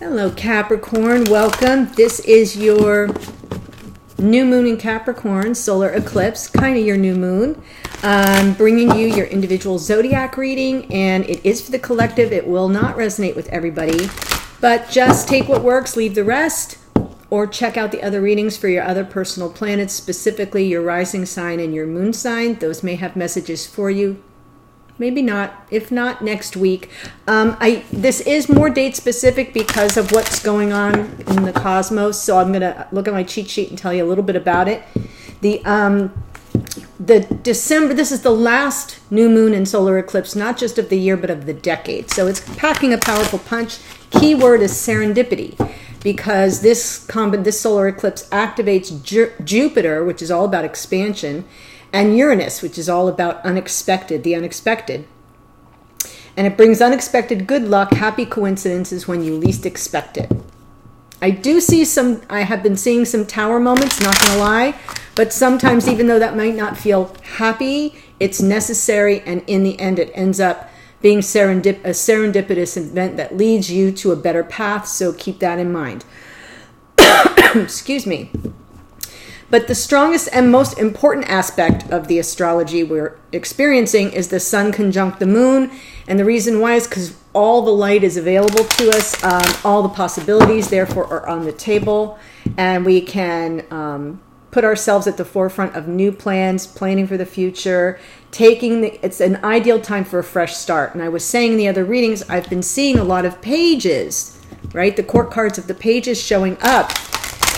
Hello Capricorn, welcome. This is your new moon in Capricorn, solar eclipse, kind of your new moon. Bringing you your individual zodiac reading, and it is for the collective. It will not resonate with everybody, but just take what works, leave the rest, or check out the other readings for your other personal planets, specifically your rising sign and your moon sign. Those may have messages for you. Maybe not. If not, next week. This is more date specific because of what's going on in the cosmos. So I'm going to look at my cheat sheet and tell you a little bit about it. The December, this is the last new moon and solar eclipse, not just of the year, but of the decade. So it's packing a powerful punch. Key word is serendipity, because this solar eclipse activates Jupiter, which is all about expansion, and Uranus, which is all about the unexpected. And it brings unexpected good luck, happy coincidences when you least expect it. I have been seeing some tower moments, not gonna lie, but sometimes even though that might not feel happy, it's necessary, and in the end it ends up being a serendipitous event that leads you to a better path, so keep that in mind. Excuse me. But the strongest and most important aspect of the astrology we're experiencing is the sun conjunct the moon. And the reason why is because all the light is available to us. All the possibilities, therefore, are on the table. And we can put ourselves at the forefront of new plans, planning for the future, it's an ideal time for a fresh start. And I was saying in the other readings, I've been seeing a lot of pages, right? The court cards of the pages showing up.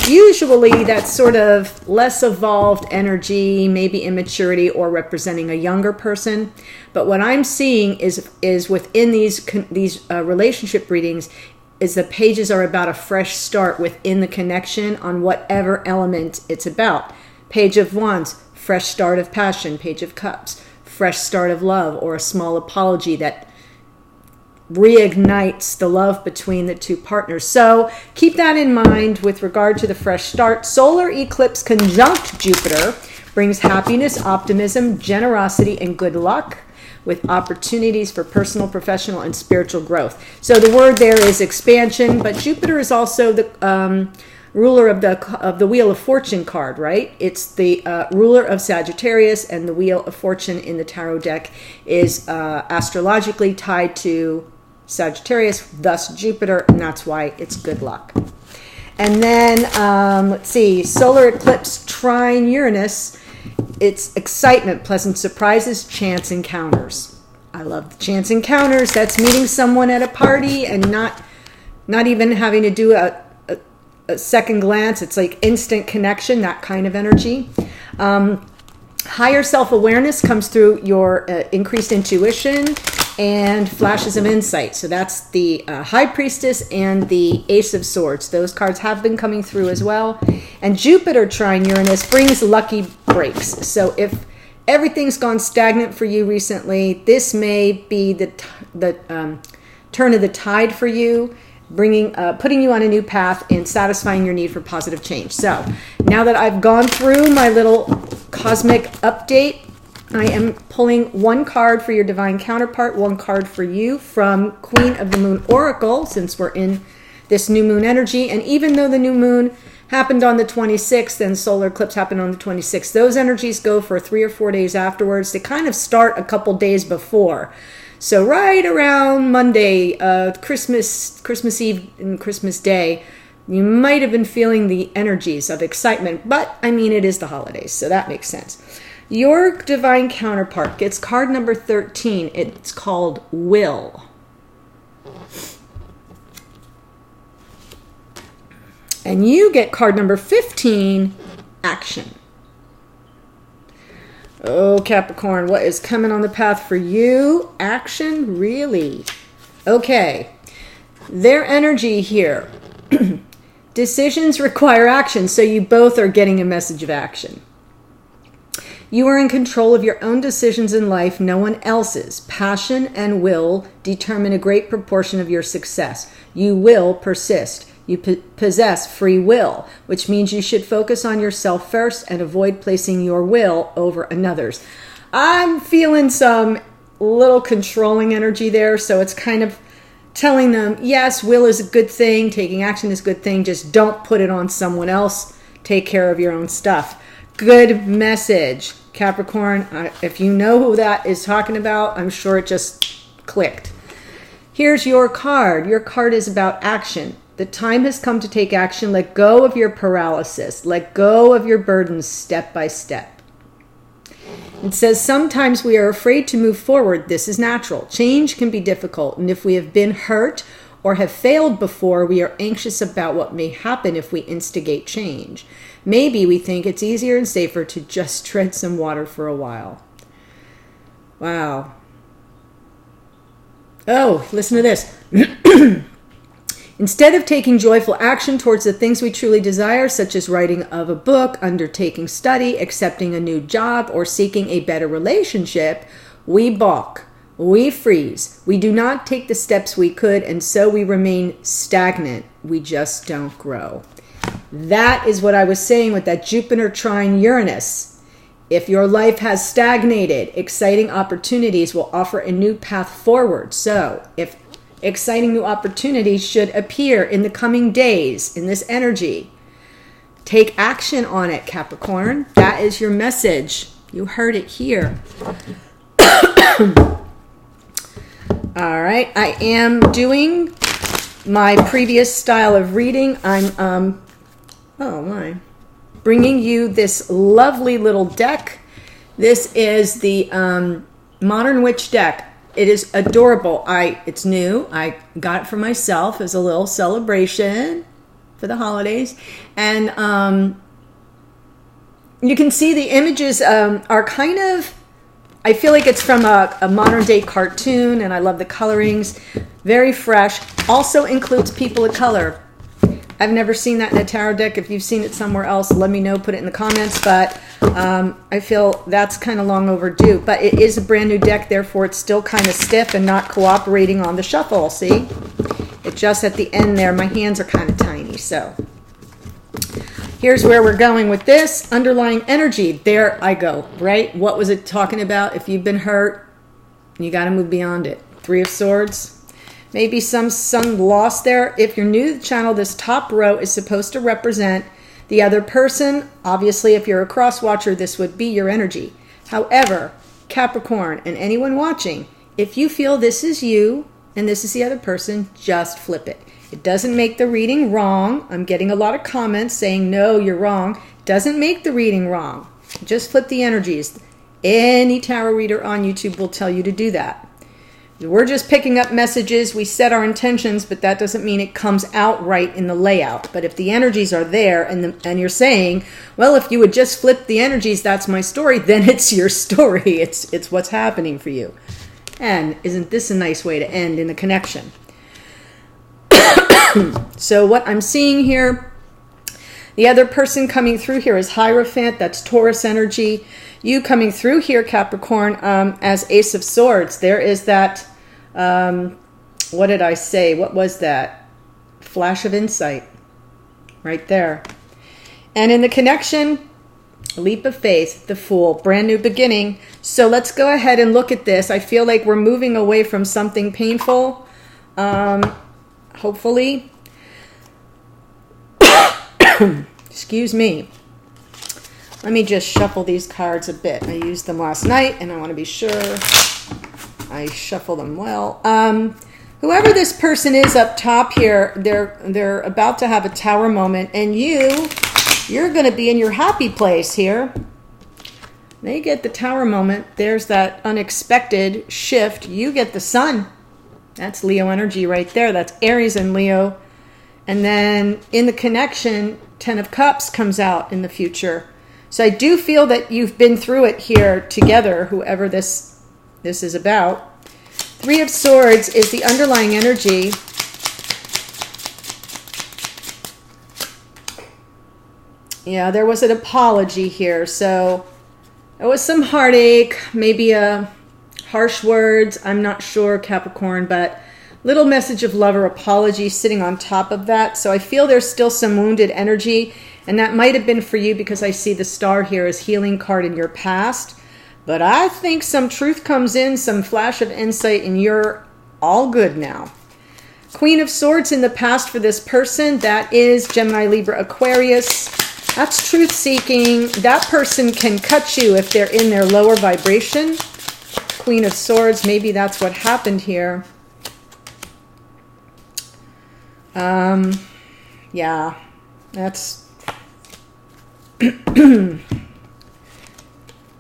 Usually that's sort of less evolved energy, maybe immaturity, or representing a younger person. But what I'm seeing is within these relationship readings is the pages are about a fresh start within the connection on whatever element it's about. Page of Wands, fresh start of passion. Page of Cups, fresh start of love, or a small apology that reignites the love between the two partners. So keep that in mind with regard to the fresh start. Solar eclipse conjunct Jupiter brings happiness, optimism, generosity, and good luck, with opportunities for personal, professional, and spiritual growth. So the word there is expansion, but Jupiter is also the ruler of the Wheel of Fortune card, right? It's the ruler of Sagittarius, and the Wheel of Fortune in the tarot deck is astrologically tied to Sagittarius, thus Jupiter, and that's why it's good luck. And then, let's see, solar eclipse trine Uranus. It's excitement, pleasant surprises, chance encounters. I love the chance encounters. That's meeting someone at a party and not even having to do a second glance. It's like instant connection, that kind of energy. Higher self-awareness comes through your increased intuition and flashes of insight. So that's the High Priestess and the Ace of Swords. Those cards have been coming through as well. And Jupiter trine Uranus brings lucky breaks. So if everything's gone stagnant for you recently, this may be the turn of the tide for you, putting you on a new path and satisfying your need for positive change. So now that I've gone through my little cosmic update, I am pulling one card for your divine counterpart, one card for you from Queen of the Moon Oracle, since we're in this new moon energy. And even though the new moon happened on the 26th and solar eclipse happened on the 26th, those energies go for 3 or 4 days afterwards. They kind of start a couple days before. So right around Monday, Christmas Eve and Christmas Day, you might have been feeling the energies of excitement. But, I mean, it is the holidays, so that makes sense. Your divine counterpart gets card number 13. It's called Will. And you get card number 15, Action. Oh, Capricorn, what is coming on the path for you? Action, really? Okay. Their energy here. Decisions require action, so you both are getting a message of action. You are in control of your own decisions in life, no one else's. Passion and will determine a great proportion of your success. You will persist. You possess free will, which means you should focus on yourself first and avoid placing your will over another's. I'm feeling some little controlling energy there, so it's kind of telling them, yes, will is a good thing, taking action is a good thing, just don't put it on someone else. Take care of your own stuff. Good message, Capricorn. If you know who that is talking about, I'm sure it just clicked. Here's your card. Your card is about action. The time has come to take action. Let go of your paralysis. Let go of your burdens step by step. It says sometimes we are afraid to move forward. This is natural. Change can be difficult. And if we have been hurt or have failed before, we are anxious about what may happen if we instigate change. Maybe we think it's easier and safer to just tread some water for a while. Wow. Oh, listen to this. Instead of taking joyful action towards the things we truly desire, such as writing of a book, undertaking study, accepting a new job, or seeking a better relationship, we balk, we freeze, we do not take the steps we could, and so we remain stagnant. We just don't grow. That is what I was saying with that Jupiter trine Uranus. If your life has stagnated, exciting opportunities will offer a new path forward. So, if exciting new opportunities should appear in the coming days in this energy, take action on it, Capricorn. That is your message. You heard it here. All right. I am doing my previous style of reading. I'm bringing you this lovely little deck. This is the Modern Witch deck. It is adorable. It's new. I got it for myself as a little celebration for the holidays. And you can see the images are kind of, I feel like it's from a modern day cartoon, and I love the colorings. Very fresh. Also includes people of color. I've never seen that in a tarot deck. If you've seen it somewhere else, let me know. Put it in the comments. But I feel that's kind of long overdue. But it is a brand new deck, therefore it's still kind of stiff and not cooperating on the shuffle. See? It just at the end there, my hands are kind of tiny. So here's where we're going with this. Underlying energy. There I go. Right? What was it talking about? If you've been hurt, you got to move beyond it. Three of Swords. Maybe some loss there. If you're new to the channel, this top row is supposed to represent the other person. Obviously, if you're a cross watcher, this would be your energy. However, Capricorn and anyone watching, if you feel this is you and this is the other person, just flip it. It doesn't make the reading wrong. I'm getting a lot of comments saying, no, you're wrong. Doesn't make the reading wrong. Just flip the energies. Any tarot reader on YouTube will tell you to do that. We're just picking up messages. We set our intentions, but that doesn't mean it comes out right in the layout. But if the energies are there and you're saying, well, if you would just flip the energies, that's my story, then it's your story. It's what's happening for you. And isn't this a nice way to end in a connection? So what I'm seeing here, the other person coming through here is Hierophant. That's Taurus energy. You coming through here, Capricorn, as Ace of Swords. There is that, what did I say? What was that? Flash of insight. Right there. And in the connection, leap of faith, the Fool, brand new beginning. So let's go ahead and look at this. I feel like we're moving away from something painful. Hopefully. Excuse me. Let me just shuffle these cards a bit. I used them last night, and I want to be sure I shuffle them well. Whoever this person is up top here, they're about to have a tower moment, and you're going to be in your happy place here. They get the tower moment. There's that unexpected shift. You get the Sun. That's Leo energy right there. That's Aries and Leo. And then in the connection, Ten of Cups comes out in the future. So I do feel that you've been through it here together, whoever this is about. Three of Swords is the underlying energy. Yeah, there was an apology here. So there was some heartache, maybe harsh words. I'm not sure, Capricorn, but little message of love or apology sitting on top of that. So I feel there's still some wounded energy. And that might have been for you because I see the star here as healing card in your past. But I think some truth comes in, some flash of insight, and you're all good now. Queen of Swords in the past for this person, that is Gemini, Libra, Aquarius. That's truth-seeking. That person can cut you if they're in their lower vibration. Queen of Swords, maybe that's what happened here. Yeah, that's... I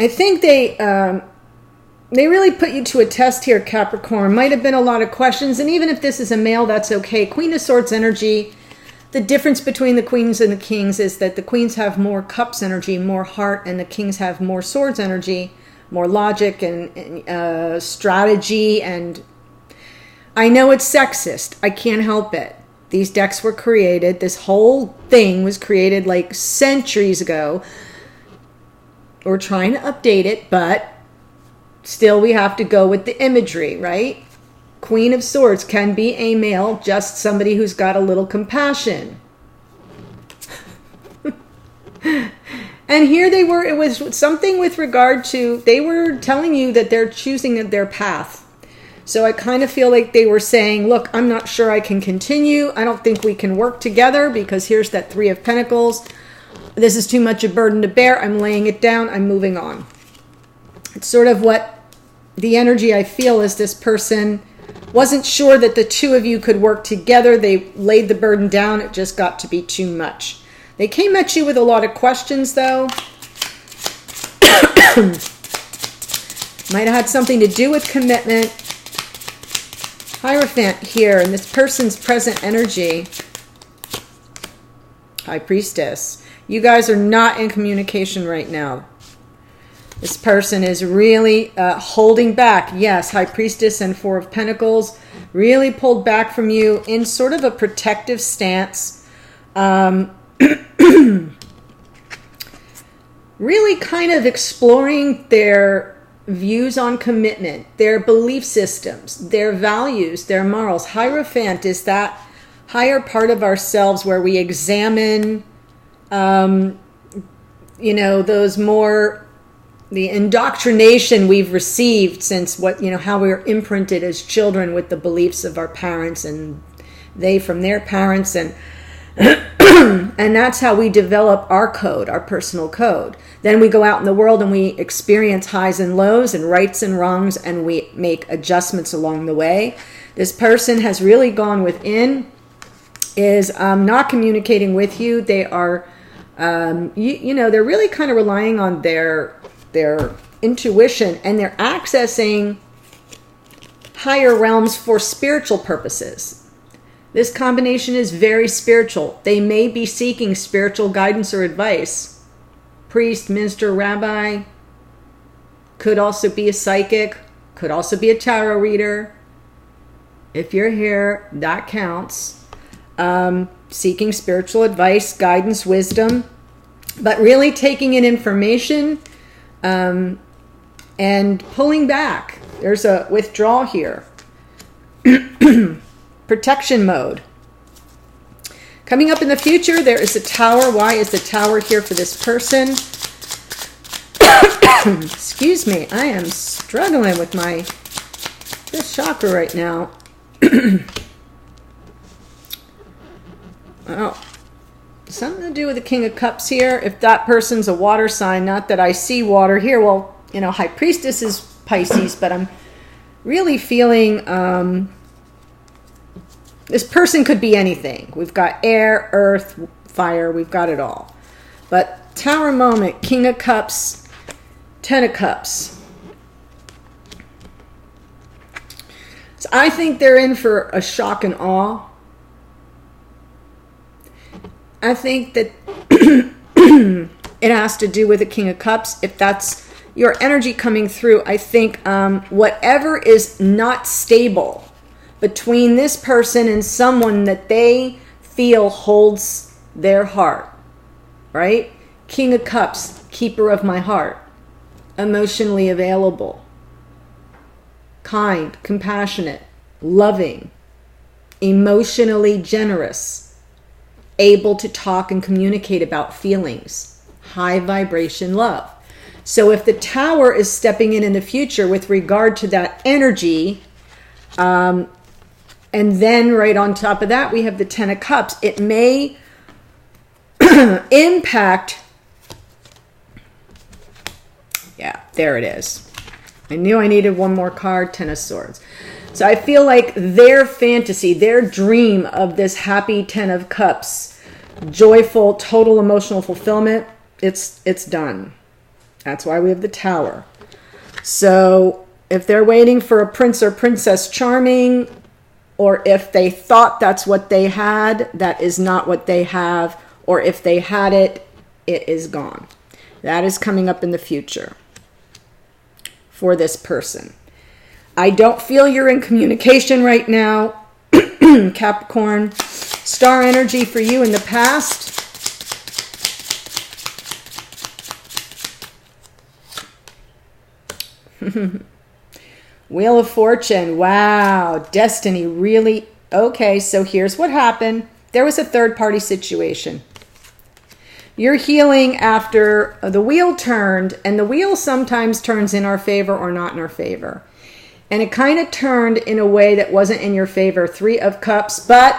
think they really put you to a test here, Capricorn. Might have been a lot of questions, and even if this is a male, that's okay. Queen of Swords energy, the difference between the queens and the kings is that the queens have more cups energy, more heart, and the kings have more swords energy, more logic and strategy. And I know it's sexist. I can't help it. These decks were created, this whole thing was created like centuries ago. We're trying to update it, but still we have to go with the imagery, right? Queen of Swords can be a male, just somebody who's got a little compassion. And here they were, it was something with regard to, they were telling you that they're choosing their path. So I kind of feel like they were saying, look, I'm not sure I can continue. I don't think we can work together because here's that Three of Pentacles. This is too much a burden to bear. I'm laying it down. I'm moving on. It's sort of what the energy I feel is this person wasn't sure that the two of you could work together. They laid the burden down. It just got to be too much. They came at you with a lot of questions, though. Might have had something to do with commitment. Hierophant here in this person's present energy. High Priestess. You guys are not in communication right now. This person is really holding back. Yes, High Priestess and Four of Pentacles really pulled back from you in sort of a protective stance. Really kind of exploring their views on commitment, their belief systems, their values, their morals. Hierophant is that higher part of ourselves where we examine, you know, those more, the indoctrination we've received since what, you know, how we were imprinted as children with the beliefs of our parents and they from their parents. And and that's how we develop our code, our personal code. Then we go out in the world and we experience highs and lows and rights and wrongs, and we make adjustments along the way. This person has really gone within, is not communicating with you. They are, you know, they're really kind of relying on their intuition, and they're accessing higher realms for spiritual purposes. This combination is very spiritual. They may be seeking spiritual guidance or advice. Priest, minister, rabbi, could also be a psychic, could also be a tarot reader. If you're here, that counts. Seeking spiritual advice, guidance, wisdom, but really taking in information and pulling back. There's a withdrawal here. Protection mode. Coming up in the future, there is a tower. Why is the tower here for this person? Excuse me, I am struggling with this chakra right now. Oh, something to do with the King of Cups here. If that person's a water sign, not that I see water here. Well, you know, High Priestess is Pisces, but I'm really feeling this person could be anything. We've got air, earth, fire. We've got it all. But tower moment, King of Cups, Ten of Cups. So I think they're in for a shock and awe. I think that it has to do with the King of Cups. If that's your energy coming through, I think whatever is not stable between this person and someone that they feel holds their heart, right? King of Cups, keeper of my heart, emotionally available, kind, compassionate, loving, emotionally generous, able to talk and communicate about feelings, high vibration love. So if the tower is stepping in the future with regard to that energy, And then right on top of that, we have the Ten of Cups. It may impact. Yeah, there it is. I knew I needed one more card, Ten of Swords. So I feel like their fantasy, their dream of this happy Ten of Cups, joyful, total emotional fulfillment, it's done. That's why we have the Tower. So if they're waiting for a Prince or Princess Charming, or if they thought that's what they had, that is not what they have, or if they had it, it is gone. That is coming up in the future for this person. I don't feel you're in communication right now, Capricorn. Star energy for you in the past. Wheel of Fortune. Wow. Destiny really. Okay, so here's what happened. There was a third-party situation. You're healing after the wheel turned, and the wheel sometimes turns in our favor or not in our favor. And it kind of turned in a way that wasn't in your favor. Three of Cups, but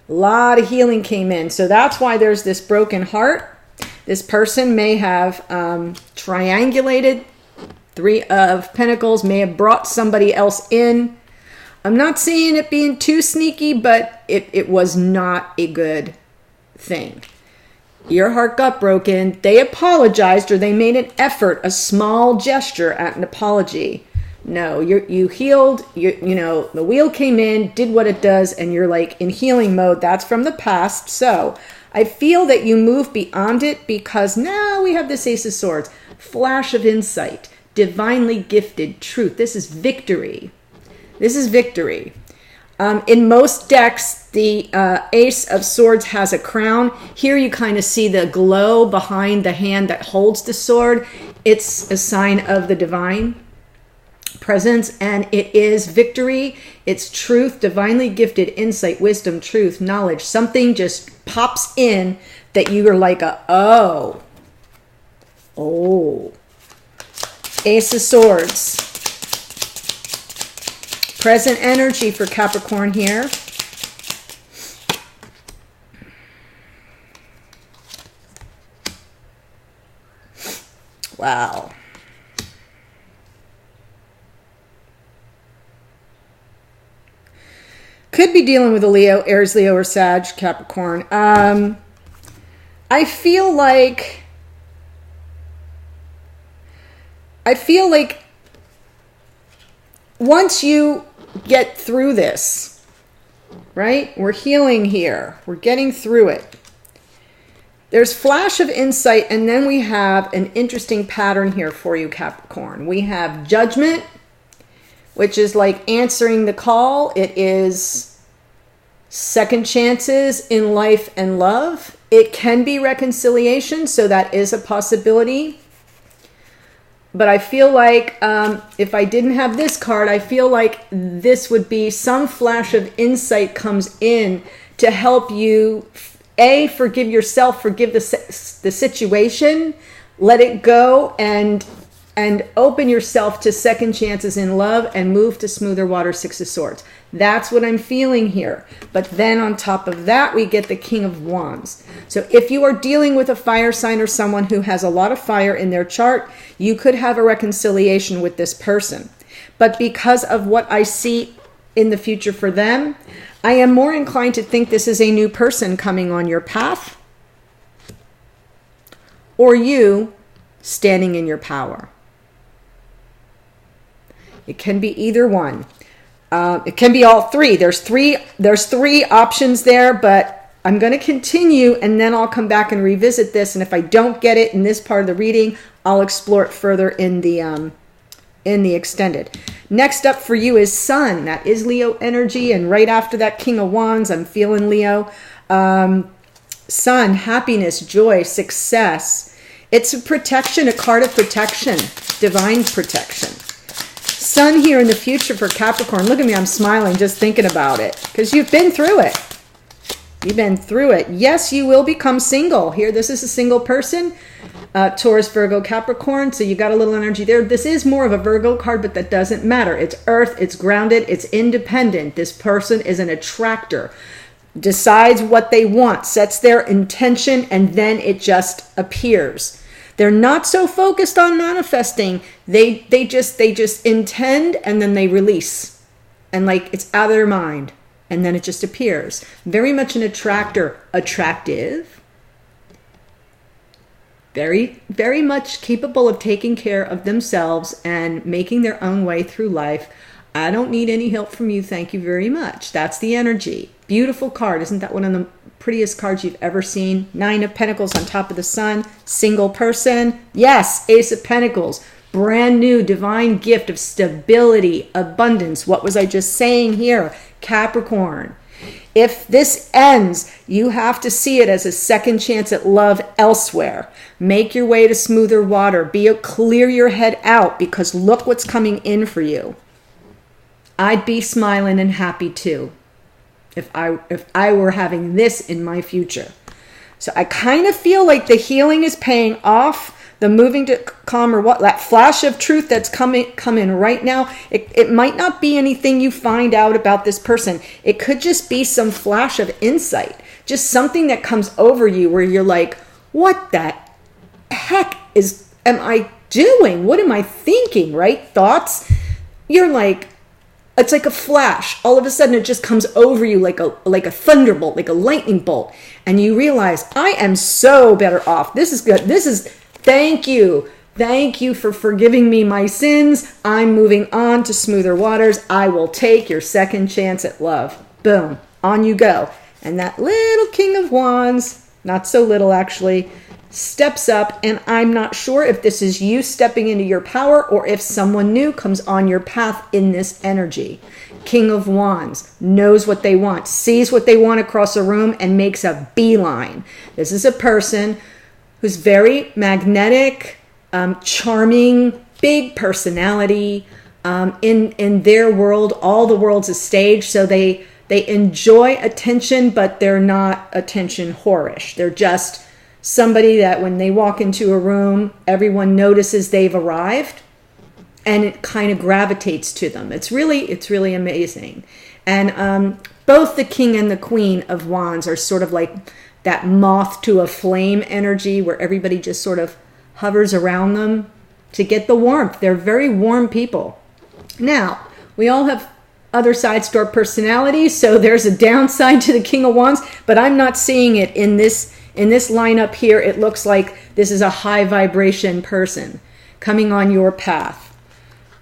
a lot of healing came in. So that's why there's this broken heart. This person may have triangulated. Three of Pentacles may have brought somebody else in. I'm not seeing it being too sneaky, but it was not a good thing. Your heart got broken. They apologized, or they made an effort, a small gesture at an apology. No, you healed, you know, the wheel came in, did what it does, and you're like in healing mode. That's from the past. So I feel that you move beyond it because now we have this Ace of Swords. Flash of insight, divinely gifted truth. This is victory. This is victory. In most decks, the Ace of Swords has a crown. Here you kind of see the glow behind the hand that holds the sword. It's a sign of the divine presence, and it is victory. It's truth, divinely gifted insight, wisdom, truth, knowledge. Something just pops in that you are like oh. Ace of Swords. Present energy for Capricorn here. Wow. Could be dealing with a Leo, Aries, Leo, or Sag, Capricorn. I feel like once you get through this, right? We're healing here. We're getting through it. There's flash of insight, and then we have an interesting pattern here for you, Capricorn. We have judgment, which is like answering the call. It is second chances in life and love. It can be reconciliation, so that is a possibility. But I feel like if I didn't have this card, I feel like this would be some flash of insight comes in to help you, A, forgive yourself, forgive the situation, let it go, and open yourself to second chances in love and move to smoother water, Six of Swords. That's what I'm feeling here. But then on top of that, we get the King of Wands. So if you are dealing with a fire sign or someone who has a lot of fire in their chart, you could have a reconciliation with this person. But because of what I see in the future for them, I am more inclined to think this is a new person coming on your path, or you standing in your power. It can be either one. It can be all three. There's three options there, but I'm going to continue, and then I'll come back and revisit this. And if I don't get it in this part of the reading, I'll explore it further in the extended. Next up for you is Sun. That is Leo energy, and right after that, King of Wands. I'm feeling Leo. Sun, happiness, joy, success. It's a protection, a card of protection, divine protection. Sun here in the future for Capricorn. Look at me, I'm smiling just thinking about it because you've been through it. You've been through it. Yes, you will become single. Here, this is a single person. Taurus, Virgo, Capricorn. So you got a little energy there. This is more of a Virgo card, but that doesn't matter. It's earth, it's grounded, it's independent. This person is an attractor. Decides what they want, sets their intention, and then it just appears. They're not so focused on manifesting. They just intend, and then they release. And like it's out of their mind. And then it just appears. Very much an attractor. Attractive. Very, very much capable of taking care of themselves and making their own way through life. I don't need any help from you. Thank you very much. That's the energy. Beautiful card. Isn't that one of the prettiest cards you've ever seen? 9 of Pentacles on top of the sun. Single person. Yes, Ace of Pentacles. Brand new divine gift of stability, abundance. What was I just saying here? Capricorn. If this ends, you have to see it as a second chance at love elsewhere. Make your way to smoother water. Clear your head out, because look what's coming in for you. I'd be smiling and happy too if I were having this in my future. So I kind of feel like the healing is paying off. The moving to calmer, what that flash of truth that's coming right now, it might not be anything you find out about this person. It could just be some flash of insight, just something that comes over you where you're like, what the heck am I doing? What am I thinking, right? Thoughts. You're like, it's like a flash. All of a sudden it just comes over you like a thunderbolt, like a lightning bolt. And you realize, I am so better off. This is good. Thank you. Thank you for forgiving me my sins. I'm moving on to smoother waters. I will take your second chance at love. Boom. On you go. And that little King of Wands, not so little actually, steps up. And I'm not sure if this is you stepping into your power or if someone new comes on your path in this energy. King of Wands knows what they want, sees what they want across a room, and makes a beeline. This is a person who's very magnetic, charming, big personality. In their world, all the world's a stage, so they enjoy attention, but they're not attention whorish. They're just somebody that when they walk into a room, everyone notices they've arrived, and it kind of gravitates to them. It's really amazing. And both the King and the Queen of Wands are sort of like that moth to a flame energy where everybody just sort of hovers around them to get the warmth. They're very warm people. Now, we all have other sides to our personalities, so there's a downside to the King of Wands, but I'm not seeing it in this lineup here. It looks like this is a high vibration person coming on your path.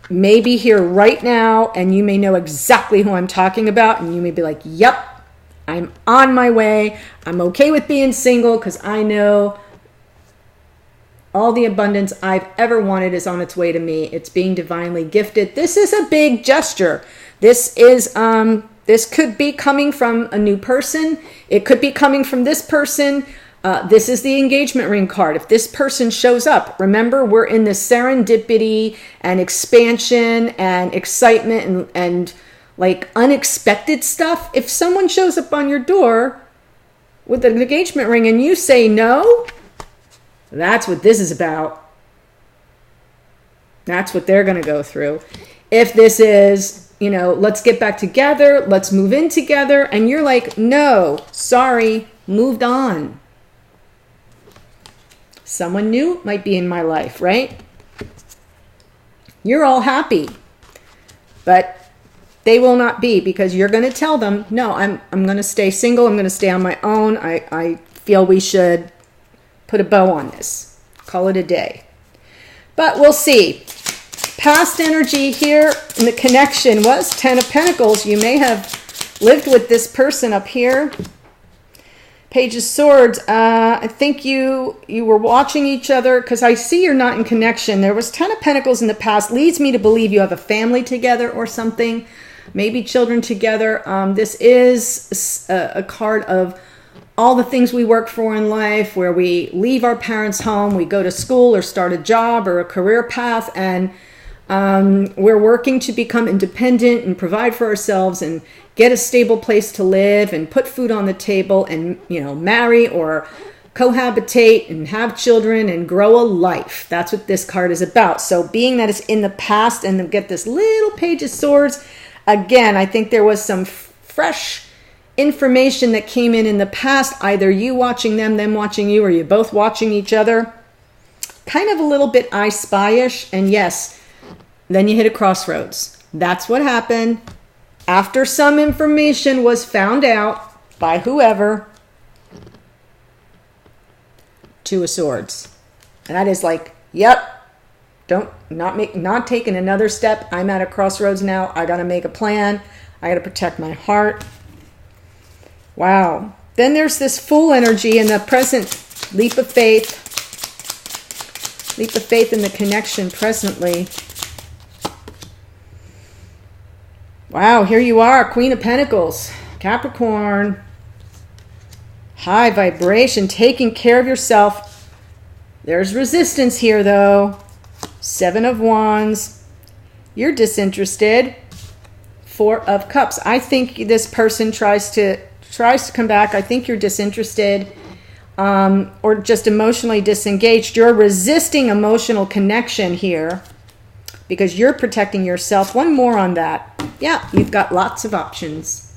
Maybe here right now, and you may know exactly who I'm talking about, and you may be like, yep, I'm on my way. I'm okay with being single because I know all the abundance I've ever wanted is on its way to me. It's being divinely gifted. This is a big gesture. This could be coming from a new person. It could be coming from this person. This is the engagement ring card. If this person shows up, remember, we're in this serendipity and expansion and excitement and like unexpected stuff. If someone shows up on your door with an engagement ring and you say no, that's what this is about. That's what they're going to go through. If this is, let's get back together, let's move in together, and you're like, no, sorry, moved on. Someone new might be in my life, right? You're all happy, but they will not be, because you're going to tell them, no, I'm going to stay single. I'm going to stay on my own. I feel we should put a bow on this. Call it a day. But we'll see. Past energy here in the connection was 10 of Pentacles. You may have lived with this person up here. Page of Swords. I think you were watching each other, because I see you're not in connection. There was 10 of Pentacles in the past. Leads me to believe you have a family together or something. Maybe children together. This is a card of all the things we work for in life, where we leave our parents' home, we go to school or start a job or a career path, and We're working to become independent and provide for ourselves and get a stable place to live and put food on the table and, marry or cohabitate and have children and grow a life. That's what this card is about. So being that it's in the past and then get this little Page of Swords, again, I think there was some fresh information that came in the past, either you watching them watching you, or you both watching each other. Kind of a little bit I Spy-ish. And yes, then you hit a crossroads. That's what happened after some information was found out by whoever. Two of Swords. And that is like, yep, not taking another step. I'm at a crossroads now. I got to make a plan. I got to protect my heart. Wow. Then there's this Fool energy in the present. Leap of faith. Leap of faith in the connection presently. Wow, here you are, Queen of Pentacles, Capricorn. High vibration, taking care of yourself. There's resistance here, though. Seven of Wands. You're disinterested. Four of Cups. I think this person tries to come back. I think you're disinterested, or just emotionally disengaged. You're resisting emotional connection here because you're protecting yourself. One more on that. Yeah, you've got lots of options.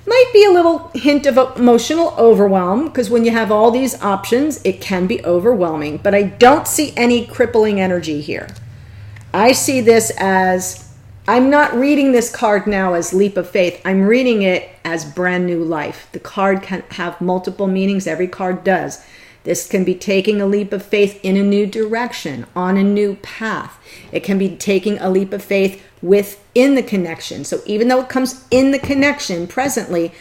Might be a little hint of emotional overwhelm, because when you have all these options, it can be overwhelming. But I don't see any crippling energy here. I see this as, I'm not reading this card now as leap of faith. I'm reading it as brand new life. The card can have multiple meanings. Every card does. This can be taking a leap of faith in a new direction, on a new path. It can be taking a leap of faith within the connection. So even though it comes in the connection presently,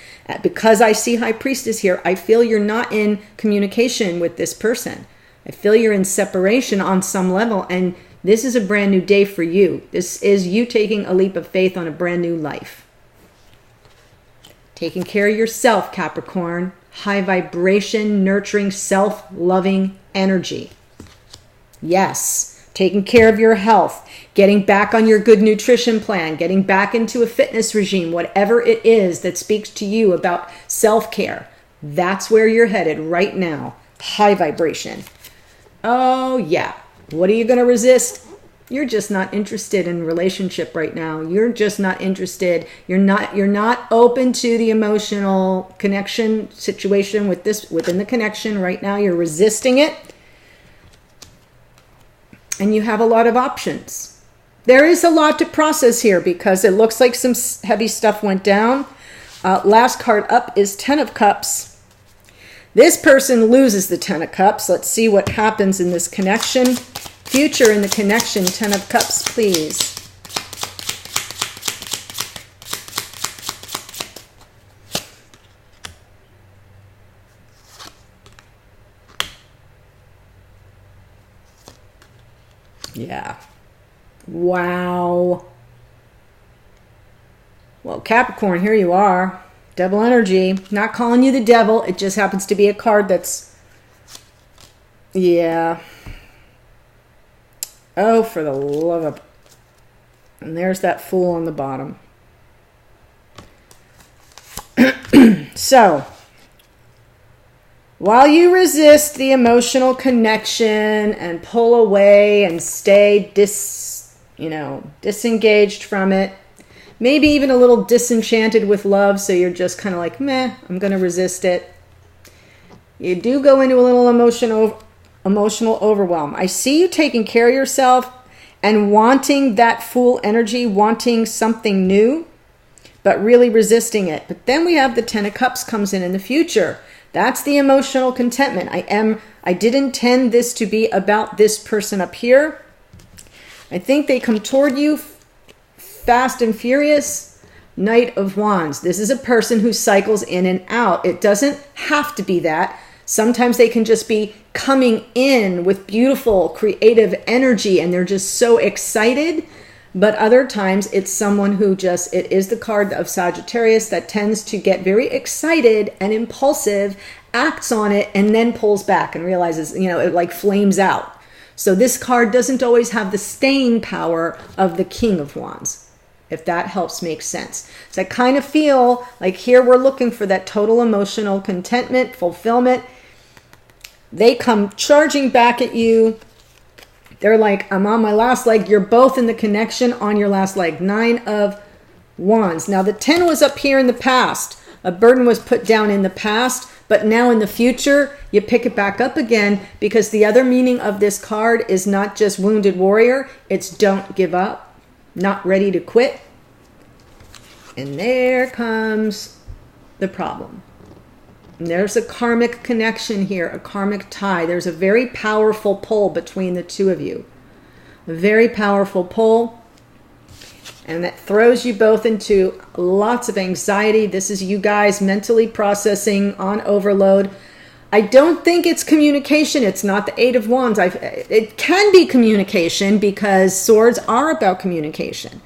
because I see High Priestess here, I feel you're not in communication with this person. I feel you're in separation on some level, and this is a brand new day for you. This is you taking a leap of faith on a brand new life. Taking care of yourself, Capricorn. High vibration, nurturing, self-loving energy. Yes. Taking care of your health, getting back on your good nutrition plan, getting back into a fitness regime, whatever it is that speaks to you about self-care. That's where you're headed right now. High vibration. Oh, yeah. What are you going to resist? You're just not interested in relationship right now. You're just not interested. You're not open to the emotional connection situation within the connection right now. You're resisting it. And you have a lot of options. There is a lot to process here because it looks like some heavy stuff went down. Last card up is Ten of Cups. This person loses the Ten of Cups. Let's see what happens in this connection. Future in the connection, Ten of Cups, please. Yeah. Wow. Well, Capricorn, here you are. Devil energy. Not calling you the devil. It just happens to be a card that's... Yeah. Oh, for the love of... And there's that Fool on the bottom. So... While you resist the emotional connection and pull away and stay disengaged from it, maybe even a little disenchanted with love, so you're just kind of like, meh, I'm going to resist it. You do go into a little emotional overwhelm. I see you taking care of yourself and wanting that Fool energy, wanting something new, but really resisting it. But then we have the Ten of Cups comes in the future. That's the emotional contentment. I did intend this to be about this person up here. I think they come toward you fast and furious. Knight of Wands. This is a person who cycles in and out. It doesn't have to be that. Sometimes they can just be coming in with beautiful, creative energy and they're just so excited. But other times it's someone who just, it is the card of Sagittarius that tends to get very excited and impulsive, acts on it, and then pulls back and realizes, it like flames out. So this card doesn't always have the staying power of the King of Wands, if that helps make sense. So I kind of feel like here we're looking for that total emotional contentment, fulfillment. They come charging back at you. They're like, I'm on my last leg. You're both in the connection on your last leg. 9 of Wands. Now the 10 was up here in the past. A burden was put down in the past, but now in the future, you pick it back up again, because the other meaning of this card is not just wounded warrior. It's don't give up, not ready to quit. And there comes the problem. And there's a karmic connection here, a karmic tie. There's a very powerful pull between the two of you. A very powerful pull. And that throws you both into lots of anxiety. This is you guys mentally processing on overload. I don't think it's communication. It's not the 8 of Wands. It can be communication, because swords are about communication.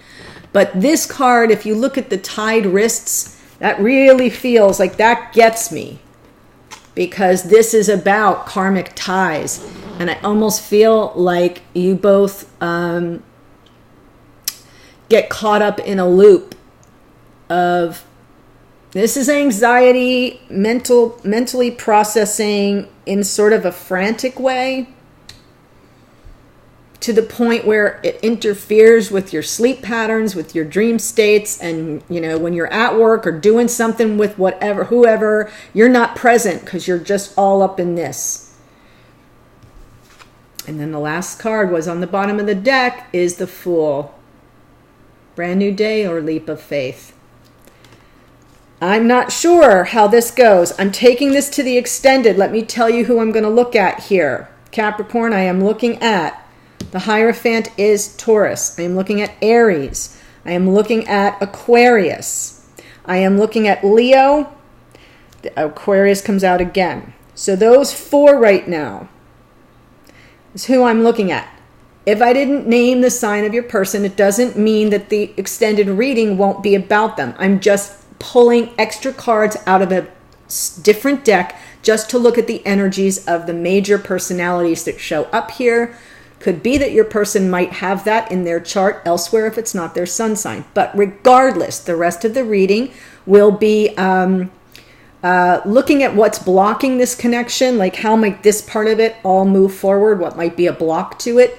But this card, if you look at the tied wrists, that really feels like that gets me, because this is about karmic ties. And I almost feel like you both get caught up in a loop of, this is anxiety, mentally processing in sort of a frantic way, to the point where it interferes with your sleep patterns, with your dream states. And, you know, when you're at work or doing something with whoever, you're not present because you're just all up in this. And then the last card was on the bottom of the deck is the Fool. Brand new day or leap of faith. I'm not sure how this goes. I'm taking this to the extended. Let me tell you who I'm going to look at here. Capricorn, I am looking at the Hierophant is Taurus. I am looking at Aries. I am looking at Aquarius. I am looking at Leo. The Aquarius comes out again. So those 4 right now is who I'm looking at. If I didn't name the sign of your person, it doesn't mean that the extended reading won't be about them. I'm just pulling extra cards out of a different deck just to look at the energies of the major personalities that show up here. Could be that your person might have that in their chart elsewhere if it's not their sun sign. But regardless, the rest of the reading will be looking at what's blocking this connection, like how might this part of it all move forward, what might be a block to it.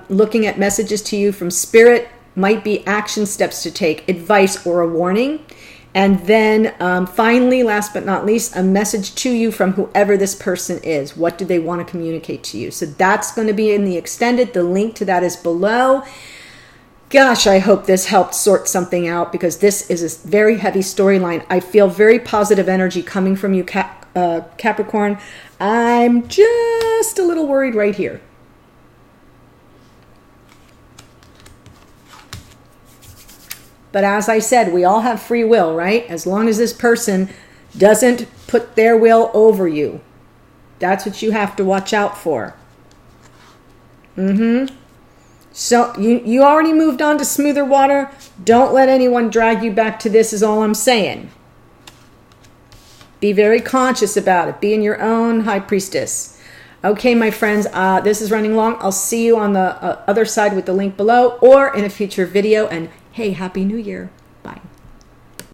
Looking at messages to you from spirit, might be action steps to take, advice or a warning. And then finally, last but not least, a message to you from whoever this person is. What do they want to communicate to you? So that's going to be in the extended. The link to that is below. Gosh, I hope this helped sort something out, because this is a very heavy storyline. I feel very positive energy coming from you, Capricorn. I'm just a little worried right here. But as I said, we all have free will, right? As long as this person doesn't put their will over you. That's what you have to watch out for. So you already moved on to smoother water. Don't let anyone drag you back to this is all I'm saying. Be very conscious about it. Be in your own High Priestess. Okay, my friends, this is running long. I'll see you on the other side with the link below or in a future video. And hey, Happy New Year.